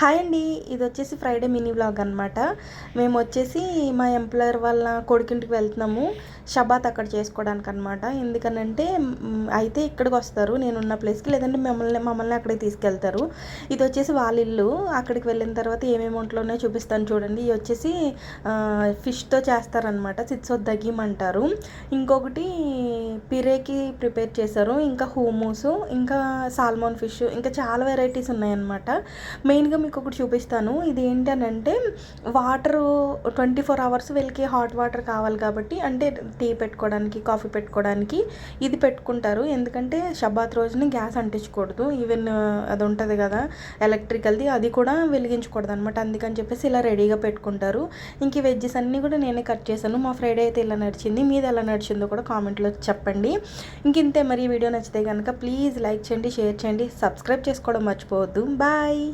Hi అండి. ఇది వచ్చేసి ఫ్రైడే మినీ వ్లాగ్ అనమాట. మేము వచ్చేసి మా ఎంప్లాయర్ వాళ్ళ కొడుకింటికి వెళ్తున్నాము షబాత్ అక్కడ చేసుకోవడానికి అనమాట. ఎందుకనంటే అయితే ఇక్కడికి వస్తారు నేనున్న ప్లేస్కి, లేదంటే మమ్మల్ని అక్కడికి తీసుకెళ్తారు. ఇది వచ్చేసి వాళ్ళ ఇల్లు. అక్కడికి వెళ్ళిన తర్వాత ఏమేమి వంటలు చూపిస్తాను చూడండి. ఇది వచ్చేసి ఫిష్తో చేస్తారనమాట, సిత్సోద్ దగీమ్ అంటారు. ఇంకొకటి పిరేకి ప్రిపేర్ చేశారు, ఇంకా హూమూసు, ఇంకా సాల్మోన్ ఫిష్, ఇంకా చాలా వెరైటీస్ ఉన్నాయన్నమాట. మెయిన్గా మీకు ఒకటి చూపిస్తాను. ఇది ఏంటనంటే వాటరు 24 అవర్స్ వీళ్ళకి హాట్ వాటర్ కావాలి కాబట్టి, అంటే టీ పెట్టుకోవడానికి, కాఫీ పెట్టుకోవడానికి ఇది పెట్టుకుంటారు. ఎందుకంటే షబాత్ రోజుని గ్యాస్ అంటించకూడదు. ఈవెన్ అది ఉంటుంది కదా ఎలక్ట్రికల్ది, అది కూడా వెలిగించకూడదు అనమాట. అందుకని చెప్పేసి ఇలా రెడీగా పెట్టుకుంటారు. ఇంక ఈ వెజ్జెస్ అన్నీ కూడా నేనే కట్ చేశాను. మా ఫ్రైడే అయితే ఇలా నడిచింది. మీది ఎలా నడిచిందో కూడా కామెంట్లో చెప్పండి. ఇంతే. మరి ఈ వీడియో నచ్చితే కనుక ప్లీజ్ లైక్ చేయండి, షేర్ చేయండి, సబ్స్క్రైబ్ చేసుకోవడం మర్చిపోవద్దు. బాయ్.